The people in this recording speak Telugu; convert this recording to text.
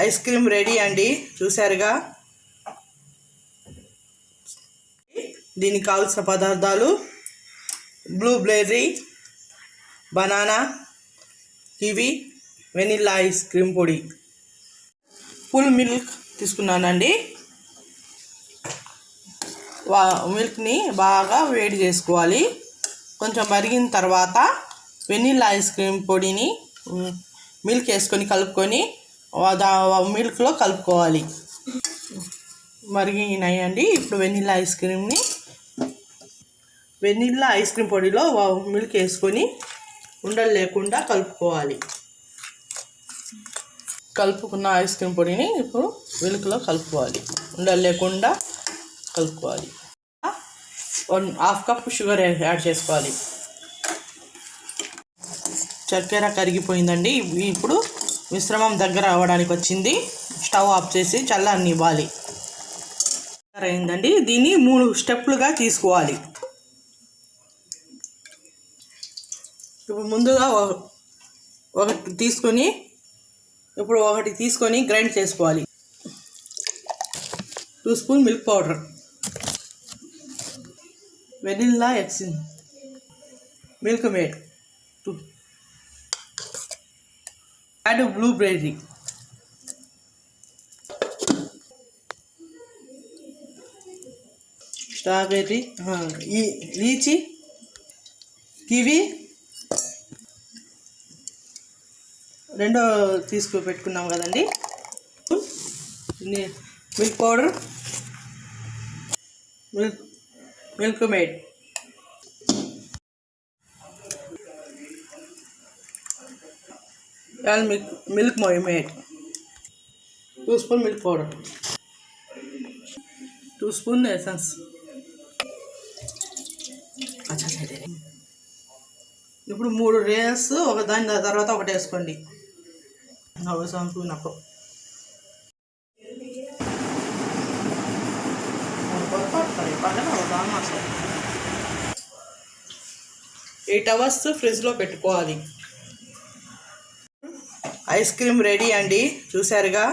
ఐస్ క్రీమ్ రెడీ అండి, చూసారుగా. దీనికి కావాల్సిన పదార్థాలు: blueberry, banana, kiwi, vanilla ice cream పొడి. ఫుల్ మిల్క్ తీసుకున్నానండి. మిల్క్ని బాగా వేడి చేసుకోవాలి. కొంచెం మరిగిన తర్వాత వెనిల్లా ఐస్ క్రీమ్ పొడిని మిల్క్ వేసుకొని కలుపుకొని మిల్క్లో కలుపుకోవాలి. మరిగినాయండి. ఇప్పుడు వెనిల్లా ఐస్ క్రీమ్ పొడిలో మిల్క్ వేసుకొని ఉండలు లేకుండా కలుపుకోవాలి. కలుపుకున్న ఐస్ క్రీమ్ పొడిని ఇప్పుడు మిల్క్లో కలుపుకోవాలి. ఉండలు లేకుండా కలుపుకోవాలి. 1/2 కప్ షుగర్ యాడ్ చేసుకోవాలి. చక్కెర కరిగిపోయిందండి. ఇప్పుడు మిశ్రమం దగ్గర అవ్వడానికి వచ్చింది. స్టవ్ ఆఫ్ చేసి చల్లనివ్వాలి. అయిందండి. దీన్ని 3 స్టెప్లుగా తీసుకోవాలి. ఇప్పుడు ముందుగా ఒకటి తీసుకొని గ్రైండ్ చేసుకోవాలి. 2 spoon milk powder, vanilla essence, Milkmaid, add blueberry, strawberry, lychee, kiwi రెండో పెట్టుకున్నాం కదండి. Milk powder, Milkmaid, Milkmaid, 2 spoon milk powder, 2 spoon essence. ఇప్పుడు 3 లేయర్స్ ఒకదాని తర్వాత ఒకటి వేసుకోండి. నాకు 8 అవర్స్ ఫ్రిడ్జ్లో పెట్టుకోవాలి. ఐస్ క్రీమ్ రెడీ అండి, చూసారుగా.